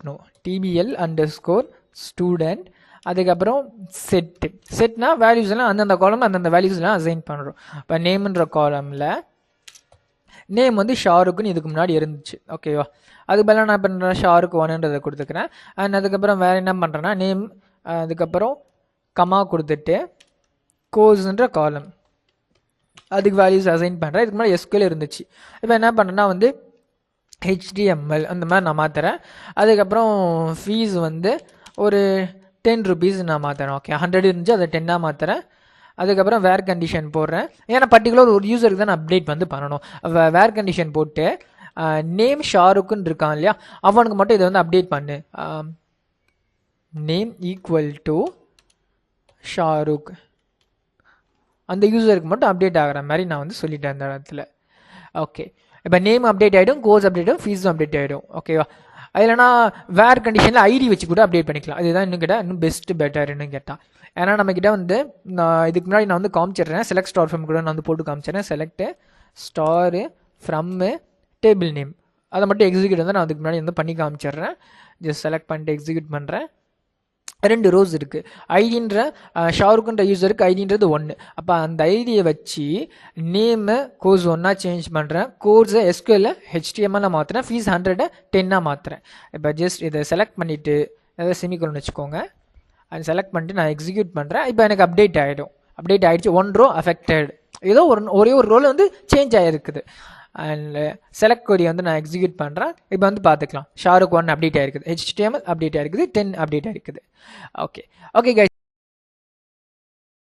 கொடுக்கணும். DPL under score student, அதுக்கப்புறம் செட்னா values எல்லாம் அந்தந்த காலம் அந்தந்த வேல்யூஸ் எல்லாம் அசைன் பண்ணுறோம். இப்போ நேம்ன்ற காலமில் நேம் வந்து ஷாருக்குன்னு இதுக்கு முன்னாடி இருந்துச்சு. ஓகேவா, அதுக்கு பதிலாக நான் பண்ணுறேன் ஷாருக்கு 1ன்றதை கொடுத்துக்கிறேன். அண்ட் அதுக்கப்புறம் வேறு என்ன பண்ணுறேன்னா நேம், அதுக்கப்புறம் கமா கொடுத்துட்டு கோர்ஸ்ன்ற காலம் அதுக்கு வேல்யூஸ் அசைன் பண்ணுறேன். இதுக்கு முன்னாடி எஸ்கியூஎல் இருந்துச்சு. இப்போ என்ன பண்ணுறேன்னா வந்து HTML அந்த மாதிரி நான் மாற்றுறேன். அதுக்கப்புறம் ஃபீஸ் வந்து ஒரு 10 rupees நான் மாற்றுறேன். ஓகே, 100 இருந்துச்சு அதை 10 மாற்றுறேன். அதுக்கப்புறம் வேர் கண்டிஷன் போடுறேன். ஏன்னா பர்டிகுலர் ஒரு யூஸருக்கு தான் நான் அப்டேட் வந்து பண்ணணும். வேர் கண்டிஷன் போட்டு நேம் ஷாருக்குன்னு இருக்கான் இல்லையா, அவனுக்கு மட்டும் இதை வந்து அப்டேட் பண்ணு. நேம் ஈக்குவல் டு ஷாருக், அந்த யூஸருக்கு மட்டும் அப்டேட் ஆகிற மாதிரி நான் வந்து சொல்லிட்டேன் அந்த இடத்துல. ஓகே, இப்போ நேம் அப்டேட் ஆகிடும், கோர்ஸ் அப்டேட் ஆகிடும், ஃபீஸும் அப்டேட் ஆகிடும். ஓகேவா, இல்லைனா வேர் கண்டிஷனில் ஐடி வச்சு கூட அப்டேட் பண்ணிக்கலாம். இதுதான் இன்னும் கேட்டால் இன்னும் பெஸ்ட்டு பெட்டர்னு கேட்டால். ஏன்னா நம்மக்கிட்ட வந்து நான் இதுக்கு முன்னாடி நான் வந்து காமிச்சிடுறேன். செலக்ட் ஸ்டார் ஃப்ரம் கூட நான் வந்து போட்டு காமிச்சிடுறேன். Select star from table name அதை மட்டும் எக்ஸிக்யூட் வந்து நான் அதுக்கு முன்னாடி வந்து பண்ணி காமிச்சிடுறேன். ஜஸ்ட் செலக்ட் பண்ணிட்டு எக்ஸிக்யூட் பண்ணுறேன். 2 ரோஸ் இருக்குது. ஐடின்ற ஷாருக்குன்ற யூஸருக்கு ஐடின்றது 1. அப்போ அந்த ஐடியை வச்சு நேமு கோர்ஸ் 1 சேஞ்ச் பண்ணுறேன். கோர்ஸை எஸ்கியூஎல்ல HTML மாற்றுறேன். ஃபீஸ் 100 10 மாற்றுறேன். இப்போ ஜஸ்ட் இதை செலக்ட் பண்ணிவிட்டு ஏதாவது செமிகோலன் வச்சுக்கோங்க. அது செலக்ட் பண்ணிட்டு நான் எக்ஸிக்யூட் பண்ணுறேன். இப்போ எனக்கு அப்டேட் ஆகிடும். அப்டேட் ஆகிடுச்சு. 1 ரோ அஃபெக்டட், ஏதோ ஒரே ஒரு ரோல் வந்து சேஞ்ச் ஆகிருக்குது. அண்ட் செலக்ட் கொடி வந்து நான் எக்ஸிக்யூட் பண்ணுறேன். இப்போ வந்து பார்த்துக்கலாம் ஷாருக் 1 அப்டேட் ஆகிருக்குது, HTML அப்டேட் ஆகிருக்குது, 10 அப்டேட் ஆகிருக்குது. Okay guys.